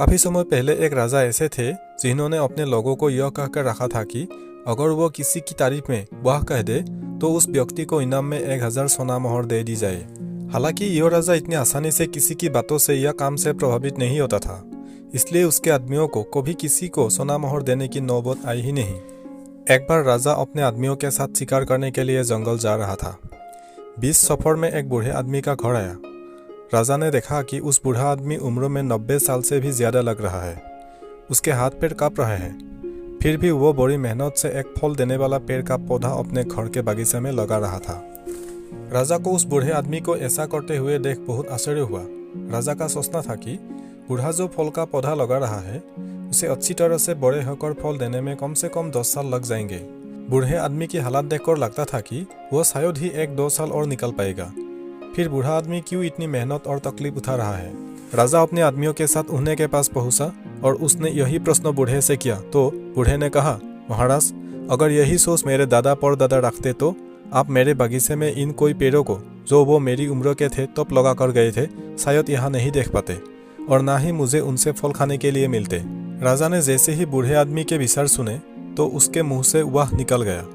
काफ़ी समय पहले एक राजा ऐसे थे जिन्होंने अपने लोगों को यह कहकर रखा था कि अगर वो किसी की तारीफ में वाह कह दे तो उस व्यक्ति को इनाम में 1000 सोना मोहर दे दी जाए। हालांकि यह राजा इतनी आसानी से किसी की बातों से या काम से प्रभावित नहीं होता था, इसलिए उसके आदमियों को कभी किसी को सोना मोहर देने की नौबत आई ही नहीं। एक बार राजा अपने आदमियों के साथ शिकार करने के लिए जंगल जा रहा था। 20 सफर में एक बूढ़े आदमी का घर आया। राजा ने देखा कि उस बूढ़ा आदमी उम्र में 90 साल से भी ज्यादा लग रहा है। उसके हाथ पैर कांप रहे हैं, फिर भी वो बड़ी मेहनत से एक फल देने वाला पेड़ का पौधा अपने घर के बगीचे में लगा रहा था। राजा को उस बूढ़े आदमी को ऐसा करते हुए देख बहुत आश्चर्य हुआ। राजा का सोचना था कि बूढ़ा जो फल का पौधा लगा रहा है उसे अच्छी तरह से बड़े होकर फल देने में कम से कम 10 साल लग जाएंगे। बूढ़े आदमी की हालत देखकर लगता था कि वो शायद ही 1-2 साल और निकल पाएगा। फिर बूढ़ा आदमी क्यों इतनी मेहनत और तकलीफ उठा रहा है। राजा अपने आदमियों के साथ उन्हें के पास पहुंचा और उसने यही प्रश्न बूढ़े से किया तो बूढ़े ने कहा, महाराज, अगर यही सोच मेरे दादा परदादा रखते तो आप मेरे बगीचे में इन कोई पेड़ों को जो वो मेरी उम्र के थे तब लगा कर गए थे शायद यहाँ नहीं देख पाते और ना ही मुझे उनसे फल खाने के लिए मिलते। राजा ने जैसे ही बूढ़े आदमी के विचार सुने तो उसके मुंह से वाह निकल गया।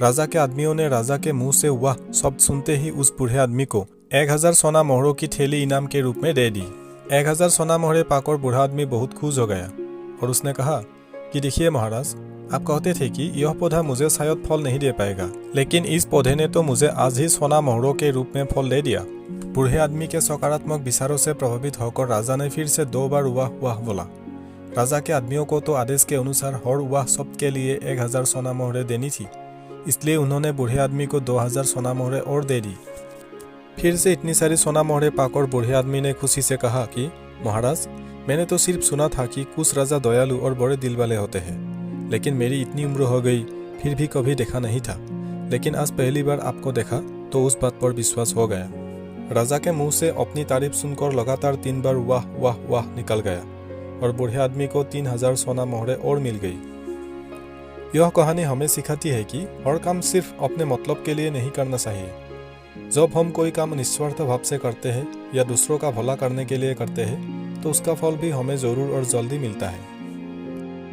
राजा के आदमियों ने राजा के मुंह से वाह शब्द सुनते ही उस बूढ़े आदमी को 1000 सोना मोहरों की थैली इनाम के रूप में दे दी। 1000 सोना मोहरे पाकर बूढ़ा आदमी बहुत खुश हो गया और उसने कहा कि देखिए महाराज, आप कहते थे कि यह पौधा मुझे शायद फल नहीं दे पाएगा, लेकिन इस पौधे ने तो मुझे आज ही सोना मोहरों के रूप में फल दे दिया। बूढ़े आदमी के सकारात्मक विचारों से प्रभावित होकर राजा ने फिर से 2 बार वाह वाह बोला। राजा के आदमियों को तो आदेश के अनुसार हर वाह शब्द के लिए 1000 सोना मोहरे देनी थी, इसलिए उन्होंने बूढ़े आदमी को 2000 सोना मोहरे और दे दी। फिर से इतनी सारी सोना मोहरे पाकर बूढ़े आदमी ने खुशी से कहा कि महाराज, मैंने तो सिर्फ सुना था कि कुछ राजा दयालु और बड़े दिल वाले होते हैं, लेकिन मेरी इतनी उम्र हो गई फिर भी कभी देखा नहीं था, लेकिन आज पहली बार आपको देखा तो उस बात पर विश्वास हो गया। राजा के मुंह से अपनी तारीफ सुनकर लगातार 3 बार वाह वाह वाह निकल गया और बूढ़े आदमी को 3000 सोना मोहरे और मिल गई। यह कहानी हमें सिखाती है कि हर काम सिर्फ अपने मतलब के लिए नहीं करना चाहिए। जब हम कोई काम निस्वार्थ भाव से करते हैं या दूसरों का भला करने के लिए करते हैं तो उसका फल भी हमें जरूर और जल्दी मिलता है।